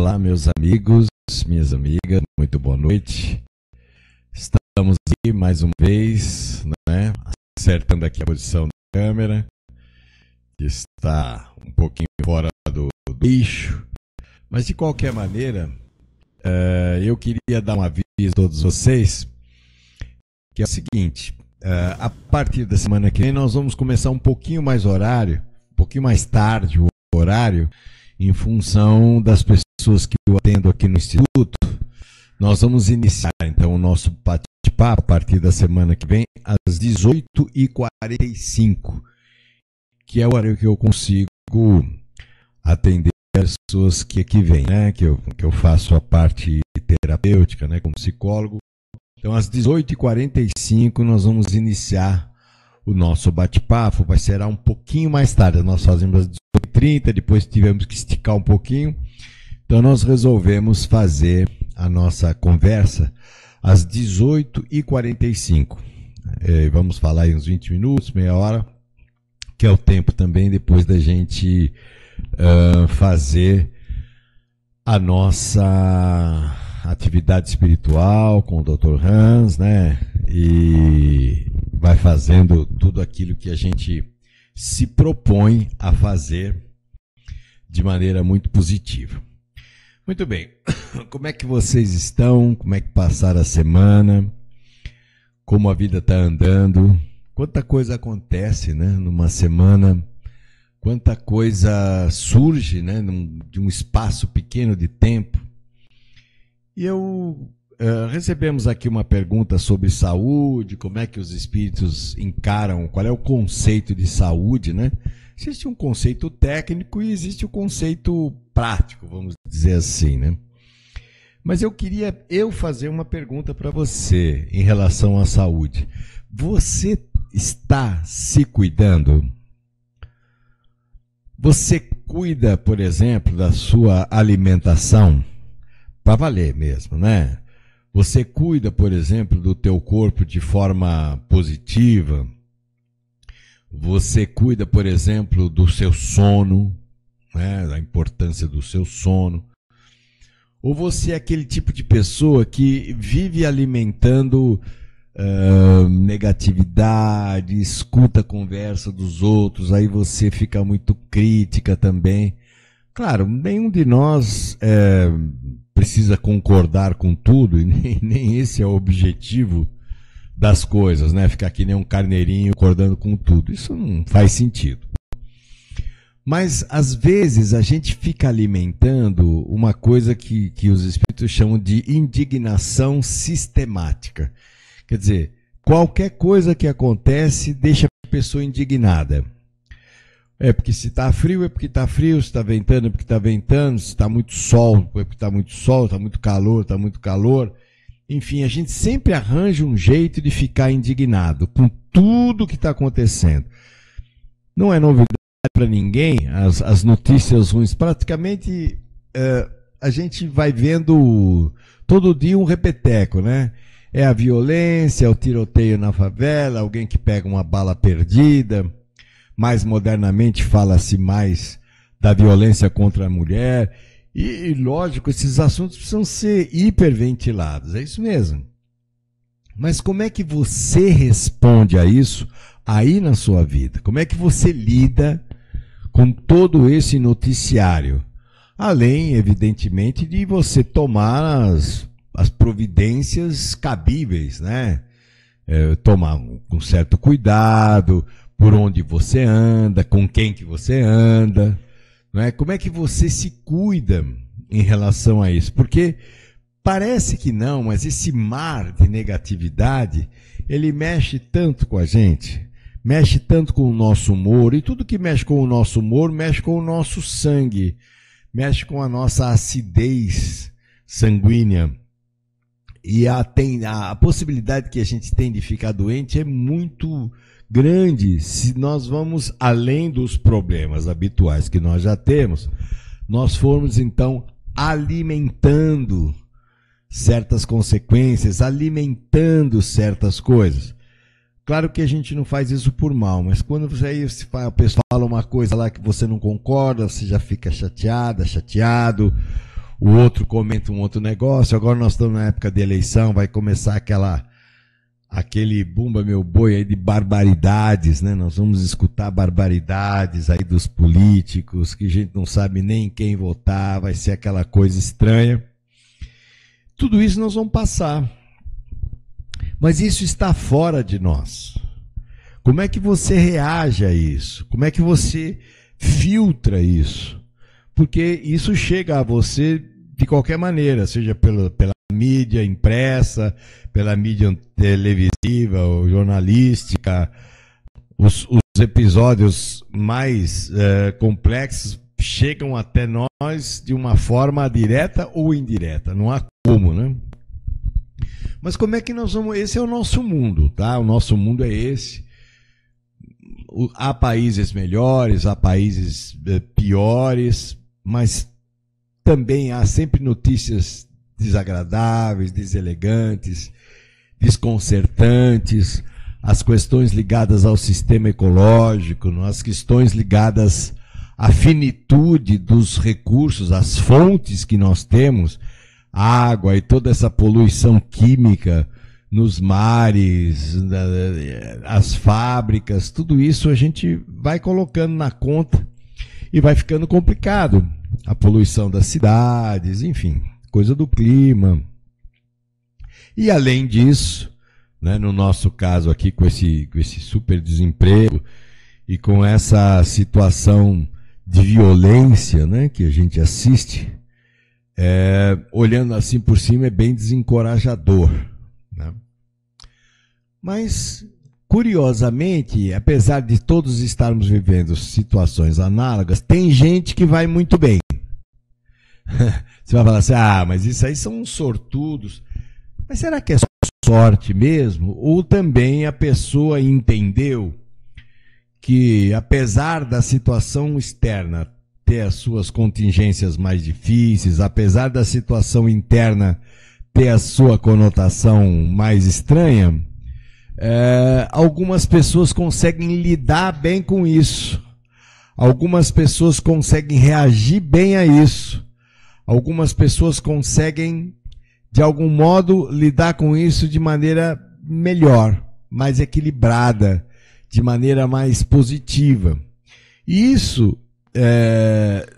Olá, meus amigos, minhas amigas, muito boa noite. Estamos aqui mais uma vez, né, acertando aqui a posição da câmera, que está um pouquinho fora do eixo, mas de qualquer maneira, eu queria dar um aviso a todos vocês, que é o seguinte: a partir da semana que vem nós vamos começar um pouquinho mais tarde o horário, em função das pessoas que eu atendo aqui no Instituto. Nós vamos iniciar então o nosso bate-papo a partir da semana que vem, às 18h45, que é o horário que eu consigo atender as pessoas que aqui vêm, né? Que eu faço a parte terapêutica, né, como psicólogo. Então, às 18h45 nós vamos iniciar o nosso bate-papo. Vai ser um pouquinho mais tarde. Nós fazemos às 18h30, depois tivemos que esticar um pouquinho. Então, nós resolvemos fazer a nossa conversa às 18h45. Vamos falar aí uns 20 minutos, meia hora, que é o tempo também depois da gente fazer a nossa atividade espiritual com o Dr. Hans, né? E vai fazendo tudo aquilo que a gente se propõe a fazer de maneira muito positiva. Muito bem, como é que vocês estão? Como é que passaram a semana? Como a vida está andando? Quanta coisa acontece, né, numa semana? Quanta coisa surge, né, de um espaço pequeno de tempo? E recebemos aqui uma pergunta sobre saúde, como é que os espíritos encaram, qual é o conceito de saúde, né? Existe um conceito técnico e existe o conceito prático, vamos dizer assim, né? Mas eu queria fazer uma pergunta para você em relação à saúde. Você está se cuidando? Você cuida, por exemplo, da sua alimentação? Para valer mesmo, né? Você cuida, por exemplo, do teu corpo de forma positiva? Você cuida, por exemplo, do seu sono, né? Da importância do seu sono? Ou você é aquele tipo de pessoa que vive alimentando negatividade, escuta a conversa dos outros, aí você fica muito crítica também? Claro, nenhum de nós precisa concordar com tudo, e nem esse é o objetivo das coisas, né? Ficar que nem um carneirinho concordando com tudo. Isso não faz sentido. Mas, às vezes, a gente fica alimentando uma coisa que os espíritos chamam de indignação sistemática. Quer dizer, qualquer coisa que acontece deixa a pessoa indignada. É porque se está frio, é porque está frio, se está ventando, é porque está ventando, se está muito sol, é porque está muito sol, está muito calor, está muito calor. Enfim, a gente sempre arranja um jeito de ficar indignado com tudo que está acontecendo. Não é novidade para ninguém as notícias ruins. Praticamente a gente vai vendo todo dia um repeteco, né? É a violência, é o tiroteio na favela, alguém que pega uma bala perdida. Mais modernamente fala-se mais da violência contra a mulher. E, lógico, esses assuntos precisam ser hiperventilados, é isso mesmo. Mas como é que você responde a isso aí na sua vida? Como é que você lida com todo esse noticiário? Além, evidentemente, de você tomar as providências cabíveis, né? Tomar com certo cuidado, por onde você anda, com quem que você anda, não é? Como é que você se cuida em relação a isso? Porque parece que não, mas esse mar de negatividade, ele mexe tanto com a gente, mexe tanto com o nosso humor, e tudo que mexe com o nosso humor, mexe com o nosso sangue, mexe com a nossa acidez sanguínea. E a possibilidade que a gente tem de ficar doente é muito grande se nós vamos além dos problemas habituais que nós já temos, nós formos então alimentando certas consequências, alimentando certas coisas. Claro que a gente não faz isso por mal, mas quando a pessoa fala uma coisa lá que você não concorda, você já fica chateado, o outro comenta um outro negócio. Agora nós estamos na época de eleição, vai começar aquele bumba meu boi aí de barbaridades, né? Nós vamos escutar barbaridades aí dos políticos, que a gente não sabe nem quem votar, vai ser aquela coisa estranha. Tudo isso nós vamos passar. Mas isso está fora de nós. Como é que você reage a isso? Como é que você filtra isso? Porque isso chega a você de qualquer maneira, seja pela mídia impressa, pela mídia televisiva ou jornalística. Os episódios mais complexos chegam até nós de uma forma direta ou indireta. Não há como, né? Mas como é que nós vamos... Esse é o nosso mundo, tá? O nosso mundo é esse. Há países melhores, há países piores, mas também há sempre notícias desagradáveis, deselegantes, desconcertantes, as questões ligadas ao sistema ecológico, as questões ligadas à finitude dos recursos, as fontes que nós temos, água e toda essa poluição química nos mares, as fábricas, tudo isso a gente vai colocando na conta e vai ficando complicado. A poluição das cidades, enfim, coisa do clima. E além disso, né, no nosso caso aqui com esse super desemprego e com essa situação de violência, né, que a gente assiste, olhando assim por cima é bem desencorajador, né? Mas, curiosamente, apesar de todos estarmos vivendo situações análogas, tem gente que vai muito bem. Você vai falar assim, mas isso aí são uns sortudos. Mas será que é sorte mesmo? Ou também a pessoa entendeu que, apesar da situação externa ter as suas contingências mais difíceis, apesar da situação interna ter a sua conotação mais estranha, algumas pessoas conseguem lidar bem com isso. Algumas pessoas conseguem reagir bem a isso. Algumas pessoas conseguem, de algum modo, lidar com isso de maneira melhor, mais equilibrada, de maneira mais positiva. E isso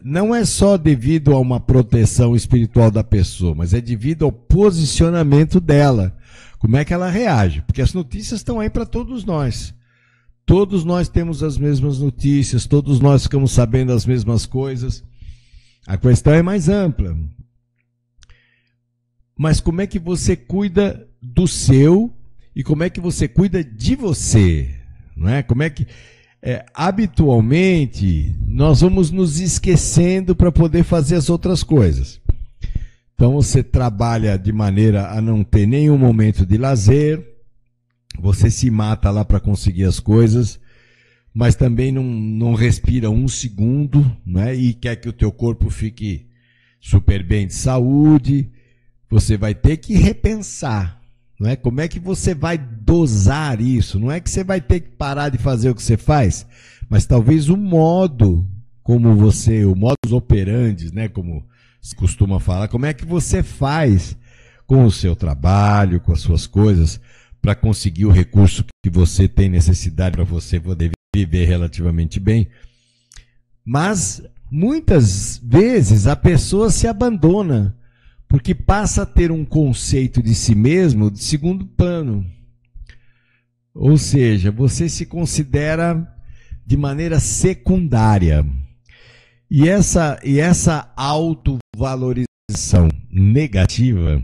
não é só devido a uma proteção espiritual da pessoa, mas é devido ao posicionamento dela. Como é que ela reage? Porque as notícias estão aí para todos nós. Todos nós temos as mesmas notícias, todos nós ficamos sabendo as mesmas coisas. A questão é mais ampla. Mas como é que você cuida do seu e como é que você cuida de você? Não é? Como é que... habitualmente, nós vamos nos esquecendo para poder fazer as outras coisas. Então você trabalha de maneira a não ter nenhum momento de lazer, você se mata lá para conseguir as coisas, mas também não respira um segundo, né? E quer que o teu corpo fique super bem de saúde. Você vai ter que repensar, não é? Como é que você vai dosar isso? Não é que você vai ter que parar de fazer o que você faz, mas talvez o modo como você, o modus operandi, né? Como se costuma falar, como é que você faz com o seu trabalho, com as suas coisas, para conseguir o recurso que você tem necessidade para você poder viver relativamente bem. Mas, muitas vezes, a pessoa se abandona, porque passa a ter um conceito de si mesmo de segundo plano. Ou seja, você se considera de maneira secundária. E essa autovalorização negativa,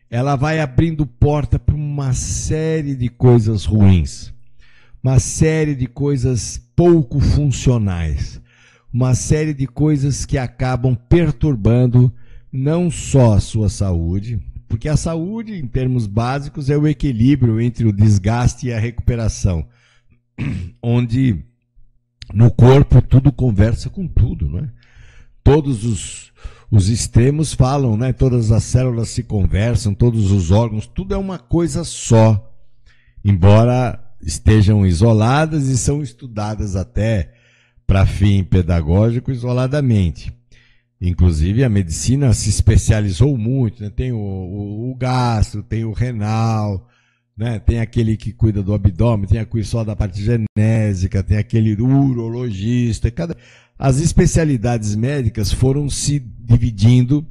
ela vai abrindo porta para uma série de coisas ruins, uma série de coisas pouco funcionais, uma série de coisas que acabam perturbando não só a sua saúde, porque a saúde, em termos básicos, é o equilíbrio entre o desgaste e a recuperação, onde no corpo tudo conversa com tudo, não é? Todos os extremos falam, né? Todas as células se conversam, todos os órgãos, tudo é uma coisa só, embora estejam isoladas e são estudadas até para fim pedagógico isoladamente. Inclusive a medicina se especializou muito, né? Tem o gastro, tem o renal, né? Tem aquele que cuida do abdômen, tem a que só da parte genésica, tem aquele urologista. As especialidades médicas foram se dividindo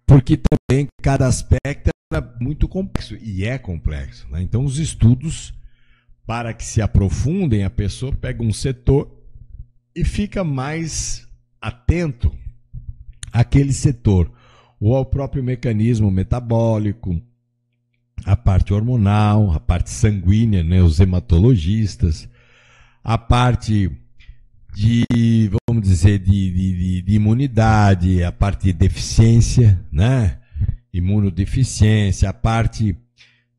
porque também cada aspecto era muito complexo, e é complexo, né? Então os estudos, para que se aprofundem, a pessoa pega um setor e fica mais atento àquele setor, ou ao próprio mecanismo metabólico, a parte hormonal, a parte sanguínea, né, os hematologistas, a parte vamos dizer, de imunidade, a parte de deficiência, né, imunodeficiência, a parte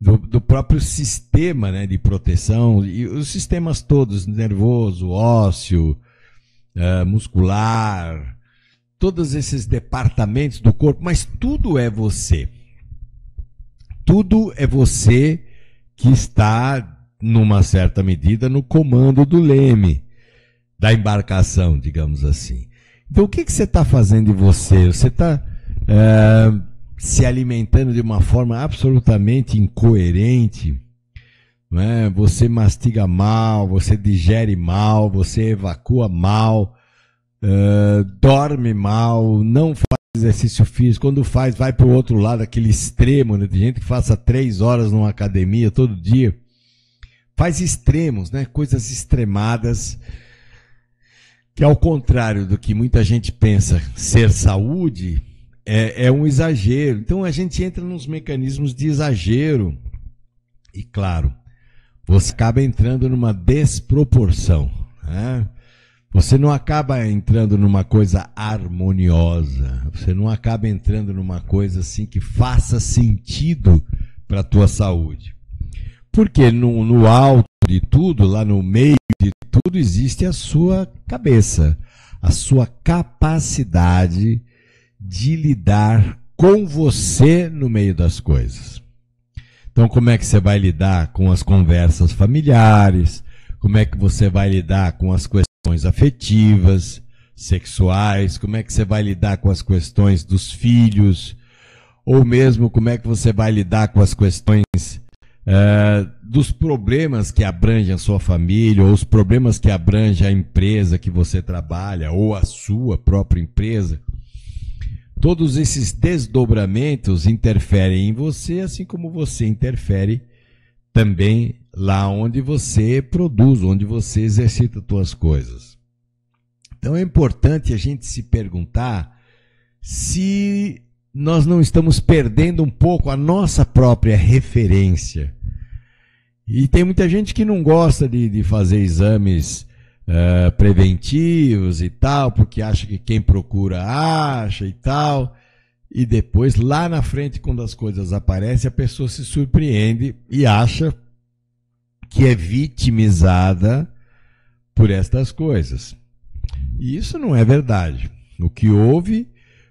do próprio sistema, né, de proteção, e os sistemas todos, nervoso, ósseo, muscular, todos esses departamentos do corpo, mas tudo é você. Tudo é você que está, numa certa medida, no comando do leme, da embarcação, digamos assim. Então, o que você está fazendo de você? Você está se alimentando de uma forma absolutamente incoerente, né? Você mastiga mal, você digere mal, você evacua mal, dorme mal, não faz exercício físico. Quando faz, vai para o outro lado, aquele extremo, né? Tem gente que faça 3 horas numa academia todo dia. Faz extremos, né? Coisas extremadas, que ao contrário do que muita gente pensa ser saúde, é um exagero. Então a gente entra nos mecanismos de exagero e, claro, você acaba entrando numa desproporção, né? Você não acaba entrando numa coisa harmoniosa, você não acaba entrando numa coisa assim que faça sentido para a tua saúde. Porque no alto de tudo, lá no meio de tudo, existe a sua cabeça, a sua capacidade de lidar com você no meio das coisas. Então, como é que você vai lidar com as conversas familiares? Como é que você vai lidar com as questões afetivas, sexuais? Como é que você vai lidar com as questões dos filhos? Ou mesmo como é que você vai lidar com as questões dos problemas que abrangem a sua família, ou os problemas que abrangem a empresa que você trabalha, ou a sua própria empresa? Todos esses desdobramentos interferem em você, assim como você interfere também lá onde você produz, onde você exercita as suas coisas. Então é importante a gente se perguntar se nós não estamos perdendo um pouco a nossa própria referência. E tem muita gente que não gosta de fazer exames preventivos e tal, porque acha que quem procura acha e tal. E depois, lá na frente, quando as coisas aparecem, a pessoa se surpreende e acha que é vitimizada por estas coisas. E isso não é verdade. O que houve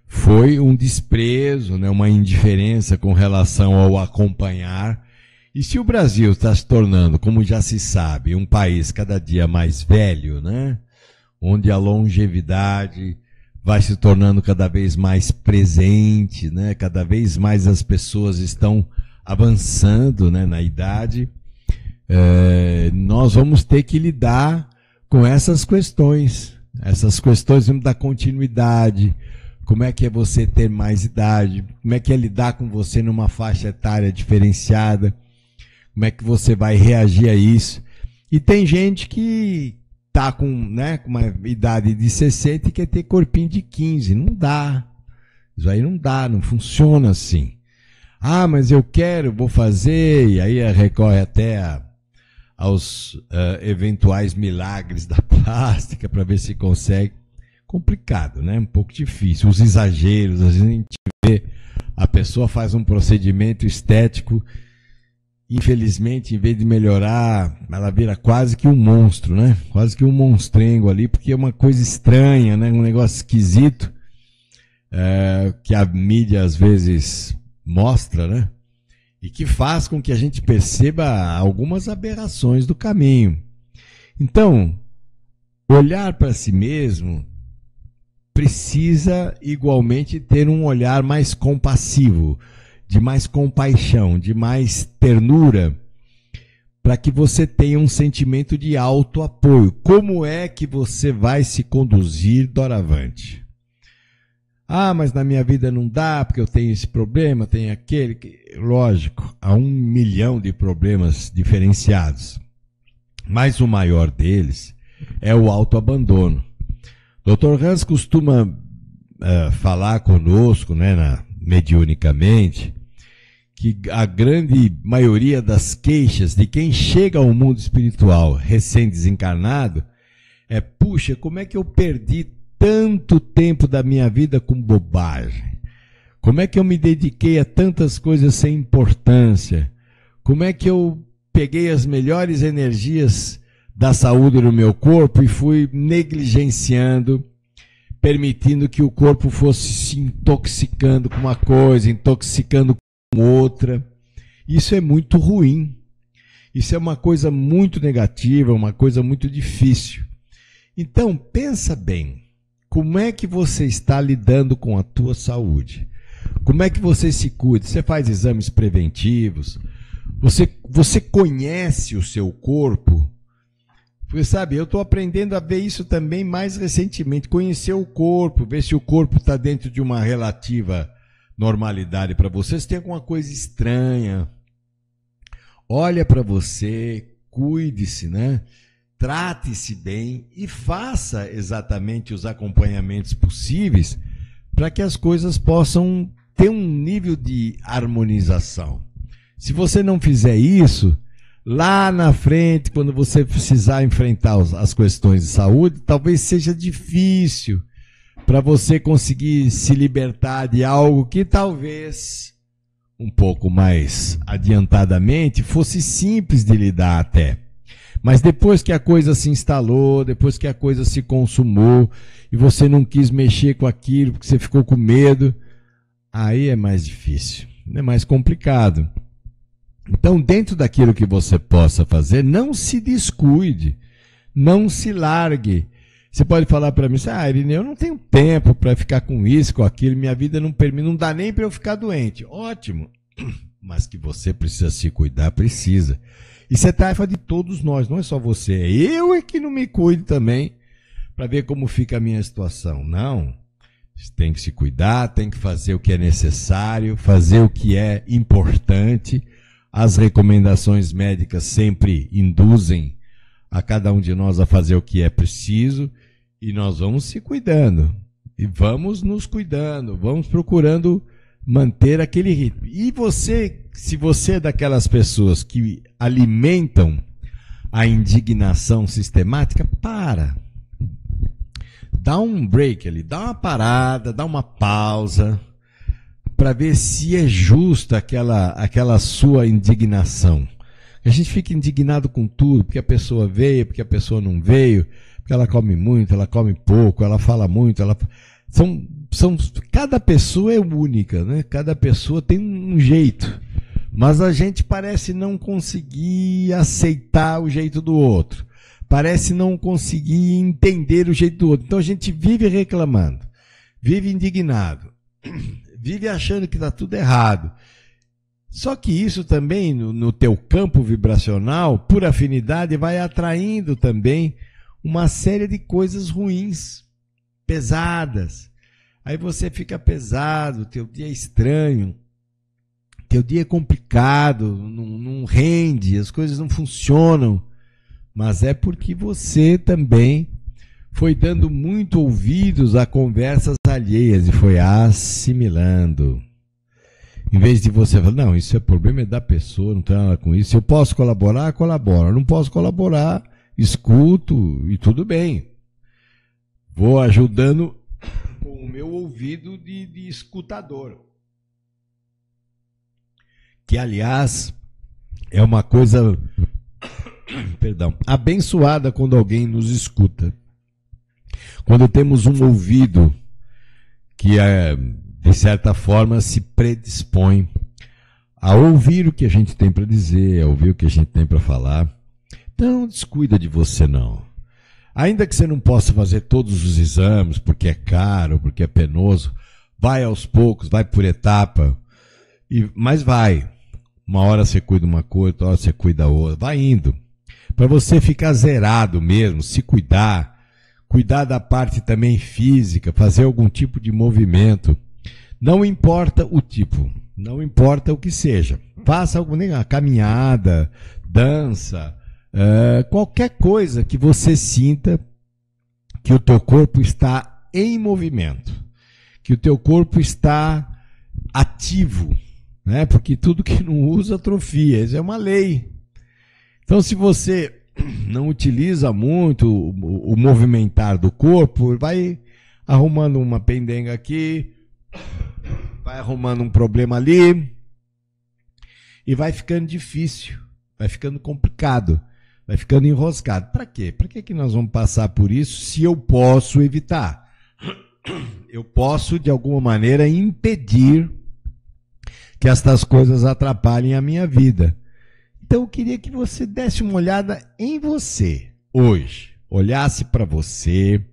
foi um desprezo, né, uma indiferença com relação ao acompanhar. E se o Brasil está se tornando, como já se sabe, um país cada dia mais velho, né, onde a longevidade vai se tornando cada vez mais presente, né, cada vez mais as pessoas estão avançando, né, na idade, nós vamos ter que lidar com essas questões da continuidade. Como é que é você ter mais idade? Como é que é lidar com você numa faixa etária diferenciada? Como é que você vai reagir a isso? E tem gente que está com uma idade de 60 e quer ter corpinho de 15. Não dá. Isso aí não dá, não funciona assim. Ah, mas eu quero, vou fazer, e aí recorre até aos eventuais milagres da plástica para ver se consegue. Complicado, né? Um pouco difícil. Os exageros, às vezes a gente vê, a pessoa faz um procedimento estético, infelizmente, em vez de melhorar, ela vira quase que um monstro, né? Quase que um monstrengo ali, porque é uma coisa estranha, né? Um negócio esquisito, que a mídia às vezes mostra, né? E que faz com que a gente perceba algumas aberrações do caminho. Então, olhar para si mesmo precisa igualmente ter um olhar mais compassivo, de mais compaixão, de mais ternura, para que você tenha um sentimento de autoapoio. Como é que você vai se conduzir doravante? Ah, mas na minha vida não dá, porque eu tenho esse problema, tenho aquele. Lógico, há 1 milhão de problemas diferenciados. Mas o maior deles é o autoabandono. Dr. Hans costuma falar conosco, né, mediunicamente, que a grande maioria das queixas de quem chega ao mundo espiritual recém-desencarnado é: puxa, como é que eu perdi tanto tempo da minha vida com bobagem? Como é que eu me dediquei a tantas coisas sem importância? Como é que eu peguei as melhores energias da saúde no meu corpo e fui negligenciando, permitindo que o corpo fosse se intoxicando com uma coisa, intoxicando com outra? Isso é muito ruim. Isso é uma coisa muito negativa, uma coisa muito difícil. Então, pensa bem. Como é que você está lidando com a tua saúde? Como é que você se cuida? Você faz exames preventivos? Você conhece o seu corpo? Porque, sabe, eu estou aprendendo a ver isso também mais recentemente. Conhecer o corpo, ver se o corpo está dentro de uma relativa normalidade para você. Se tem alguma coisa estranha, olha para você, cuide-se, né? Trate-se bem e faça exatamente os acompanhamentos possíveis para que as coisas possam ter um nível de harmonização. Se você não fizer isso, lá na frente, quando você precisar enfrentar as questões de saúde, talvez seja difícil para você conseguir se libertar de algo que talvez um pouco mais adiantadamente fosse simples de lidar até. Mas depois que a coisa se instalou, depois que a coisa se consumou e você não quis mexer com aquilo porque você ficou com medo, aí é mais difícil, é mais complicado. Então, dentro daquilo que você possa fazer, não se descuide, não se largue. Você pode falar para mim, Irene, eu não tenho tempo para ficar com isso, com aquilo, minha vida não permite, não dá nem para eu ficar doente. Ótimo, mas que você precisa se cuidar, precisa. Isso é tarefa de todos nós, não é só você. Eu é que não me cuido também para ver como fica a minha situação. Não, você tem que se cuidar, tem que fazer o que é necessário, fazer o que é importante. As recomendações médicas sempre induzem a cada um de nós a fazer o que é preciso e nós vamos se cuidando e vamos nos cuidando, vamos procurando manter aquele ritmo. E você, se você é daquelas pessoas que alimentam a indignação sistemática, dá um break ali, dá uma parada, dá uma pausa, para ver se é justa aquela sua indignação. A gente fica indignado com tudo, porque a pessoa veio, porque a pessoa não veio, porque ela come muito, ela come pouco, ela fala muito, cada pessoa é única, né? Cada pessoa tem um jeito, mas a gente parece não conseguir aceitar o jeito do outro, parece não conseguir entender o jeito do outro. Então a gente vive reclamando, vive indignado, vive achando que está tudo errado. Só que isso também, no teu campo vibracional, por afinidade, vai atraindo também uma série de coisas ruins, pesadas. Aí você fica pesado, teu dia é estranho, teu dia é complicado, não rende, as coisas não funcionam. Mas é porque você também foi dando muito ouvidos a conversas alheias e foi assimilando. Em vez de você falar, não, isso é problema da pessoa, não tem nada com isso. Se eu posso colaborar, colaboro. Não posso colaborar, escuto e tudo bem. Vou ajudando com o meu ouvido de escutador. Que, aliás, é uma coisa, abençoada quando alguém nos escuta. Quando temos um ouvido que de certa forma se predispõe a ouvir o que a gente tem para dizer, a ouvir o que a gente tem para falar. Então, não descuida de você não. Ainda que você não possa fazer todos os exames, porque é caro, porque é penoso, vai aos poucos, vai por etapa, mas vai. Uma hora você cuida uma coisa, outra hora você cuida outra, vai indo. Para você ficar zerado mesmo, se cuidar, cuidar da parte também física, fazer algum tipo de movimento. Não importa o tipo, não importa o que seja. Faça alguma caminhada, dança, qualquer coisa que você sinta que o teu corpo está em movimento, que o teu corpo está ativo, né? Porque tudo que não usa atrofia, isso é uma lei. Então, se você não utiliza muito o movimentar do corpo, vai arrumando uma pendenga aqui, vai arrumando um problema ali, e vai ficando difícil, vai ficando complicado, vai ficando enroscado. Para quê? Para que nós vamos passar por isso se eu posso evitar? Eu posso, de alguma maneira, impedir que estas coisas atrapalhem a minha vida. Então eu queria que você desse uma olhada em você hoje, olhasse para você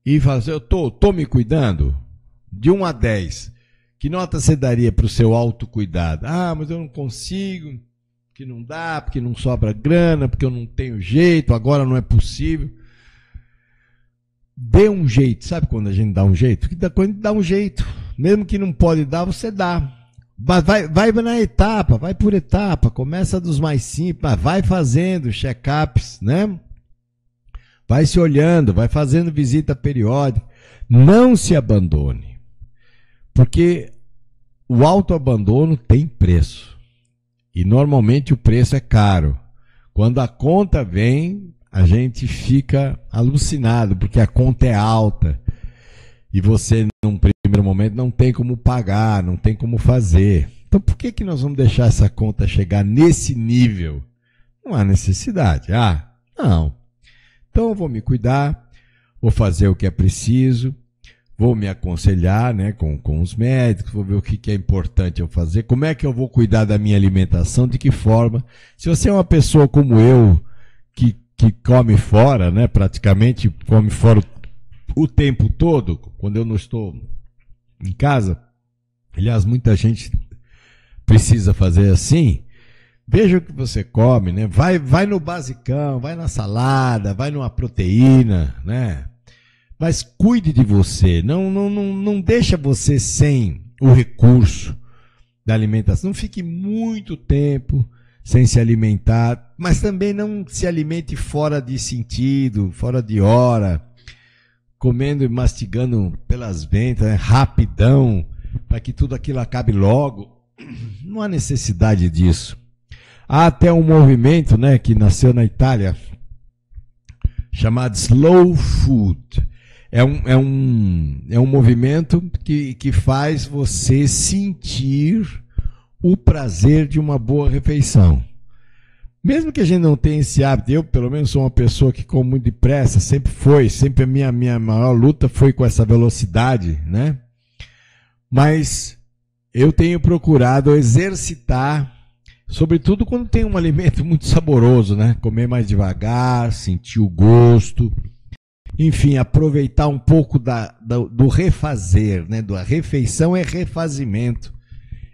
e falasse, eu tô me cuidando? De 1 a 10, que nota você daria para o seu autocuidado? Ah, mas eu não consigo, porque não dá, porque não sobra grana, porque eu não tenho jeito, agora não é possível. Dê um jeito, sabe quando a gente dá um jeito? Quando a gente dá um jeito, mesmo que não pode dar, você dá. Vai na etapa, vai por etapa, começa dos mais simples, mas vai fazendo check-ups, né? Vai se olhando, vai fazendo visita periódica. Não se abandone, porque o autoabandono tem preço. E normalmente o preço é caro. Quando a conta vem, a gente fica alucinado, porque a conta é alta. E você, num primeiro momento, não tem como pagar, não tem como fazer. Então, por que nós vamos deixar essa conta chegar nesse nível? Não há necessidade. Não. Então, eu vou me cuidar, vou fazer o que é preciso, vou me aconselhar, né, com os médicos, vou ver o que é importante eu fazer, como é que eu vou cuidar da minha alimentação, de que forma. Se você é uma pessoa como eu, que come fora, né, praticamente come fora o tempo todo, quando eu não estou em casa, aliás, muita gente precisa fazer assim, veja o que você come, né? Vai no basicão, vai na salada, vai numa proteína, né? Mas cuide de você, não deixa você sem o recurso da alimentação, não fique muito tempo sem se alimentar, mas também não se alimente fora de sentido, fora de hora, comendo e mastigando pelas ventas, né, rapidão, para que tudo aquilo acabe logo. Não há necessidade disso. Há até um movimento, né, que nasceu na Itália, chamado Slow Food. É um movimento que faz você sentir o prazer de uma boa refeição. Mesmo que a gente não tenha esse hábito, eu pelo menos sou uma pessoa que come muito depressa, sempre a minha maior luta foi com essa velocidade, né? Mas eu tenho procurado exercitar, sobretudo quando tem um alimento muito saboroso, né? Comer mais devagar, sentir o gosto, enfim, aproveitar um pouco do refazer, né? A refeição é refazimento,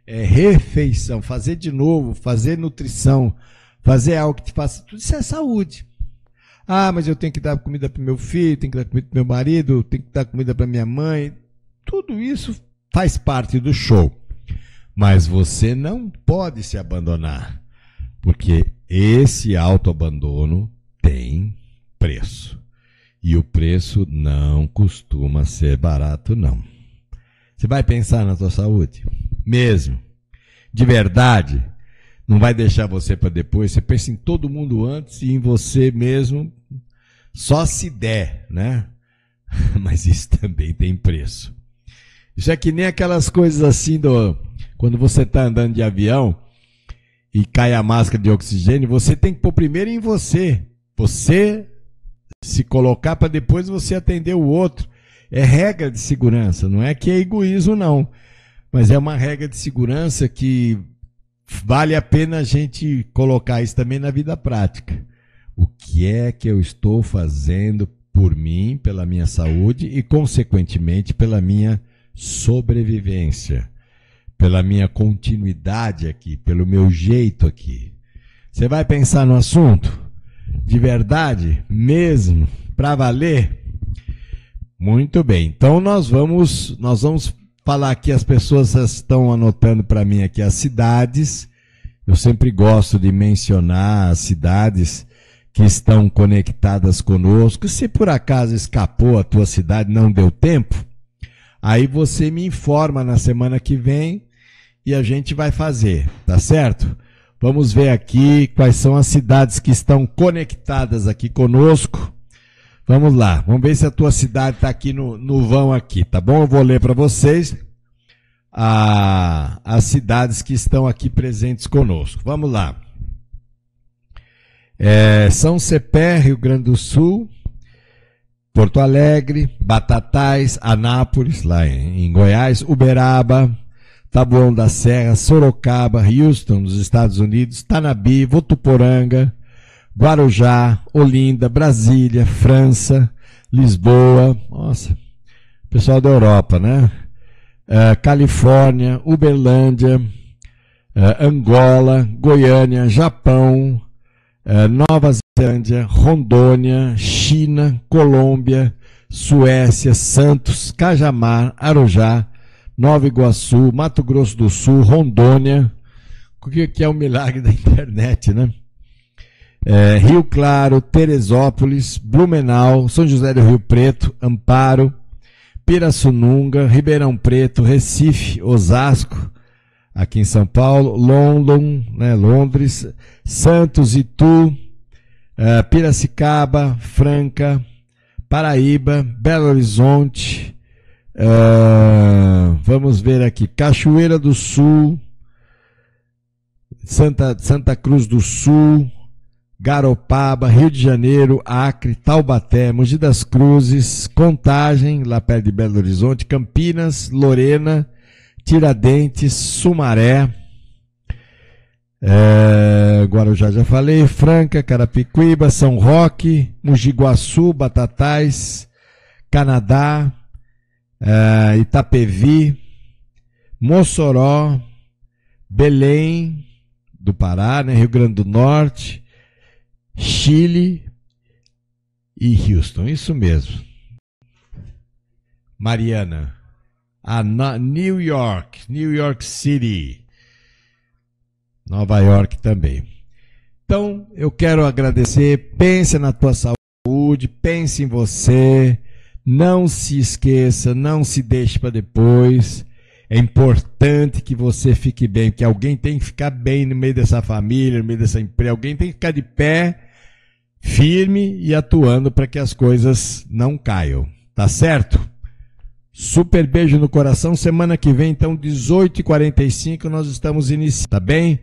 é refeição, fazer de novo, fazer nutrição, fazer algo que te faça, tudo isso é saúde. Mas eu tenho que dar comida para o meu filho, tenho que dar comida para o meu marido, tenho que dar comida para minha mãe. Tudo isso faz parte do show. Mas você não pode se abandonar, porque esse autoabandono tem preço. E o preço não costuma ser barato, não. Você vai pensar na sua saúde? Mesmo? De verdade? Não vai deixar você para depois, você pensa em todo mundo antes e em você mesmo, só se der, né? Mas isso também tem preço. Isso é que nem aquelas coisas assim, quando você está andando de avião e cai a máscara de oxigênio, você tem que pôr primeiro em você. Você se colocar para depois você atender o outro. É regra de segurança, não é que é egoísmo não, mas é uma regra de segurança que vale a pena a gente colocar isso também na vida prática. O que é que eu estou fazendo por mim, pela minha saúde e, consequentemente, pela minha sobrevivência, pela minha continuidade aqui, pelo meu jeito aqui. Você vai pensar no assunto? De verdade? Mesmo? Para valer? Muito bem. Então nós vamos falar aqui, as pessoas estão anotando para mim aqui as cidades. Eu sempre gosto de mencionar as cidades que estão conectadas conosco. Se por acaso escapou a tua cidade, não deu tempo, aí você me informa na semana que vem e a gente vai fazer, tá certo? Vamos ver aqui quais são as cidades que estão conectadas aqui conosco. Vamos lá, vamos ver se a tua cidade está aqui no vão aqui, tá bom? Eu vou ler para vocês as cidades que estão aqui presentes conosco. Vamos lá. São Cepé, Rio Grande do Sul, Porto Alegre, Batatais, Anápolis, lá em Goiás, Uberaba, Taboão da Serra, Sorocaba, Houston, nos Estados Unidos, Tanabi, Votuporanga, Guarujá, Olinda, Brasília, França, Lisboa, nossa, pessoal da Europa, né? Califórnia, Uberlândia, Angola, Goiânia, Japão, Nova Zelândia, Rondônia, China, Colômbia, Suécia, Santos, Cajamar, Arujá, Nova Iguaçu, Mato Grosso do Sul, Rondônia, o que é o milagre da internet, né? Rio Claro, Teresópolis, Blumenau, São José do Rio Preto, Amparo, Pirassununga, Ribeirão Preto, Recife, Osasco, aqui em São Paulo, London, né, Londres, Santos, Itu, Piracicaba, Franca, Paraíba, Belo Horizonte, vamos ver aqui, Cachoeira do Sul, Santa Cruz do Sul, Garopaba, Rio de Janeiro, Acre, Taubaté, Mogi das Cruzes, Contagem, lá perto de Belo Horizonte, Campinas, Lorena, Tiradentes, Sumaré, Guarujá já falei, Franca, Carapicuíba, São Roque, Mogi Guaçu, Batatais, Canadá, Itapevi, Mossoró, Belém do Pará, né, Rio Grande do Norte, Chile e Houston, isso mesmo. Mariana, New York City, Nova York também. Então, eu quero agradecer, pense na tua saúde, pense em você, não se esqueça, não se deixe para depois. É importante que você fique bem, porque alguém tem que ficar bem no meio dessa família, no meio dessa empresa, alguém tem que ficar de pé, firme e atuando para que as coisas não caiam, tá certo? Super beijo no coração, semana que vem, então, 18h45, nós estamos iniciando, tá bem?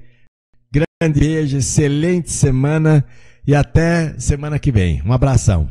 Grande beijo, excelente semana e até semana que vem. Um abração.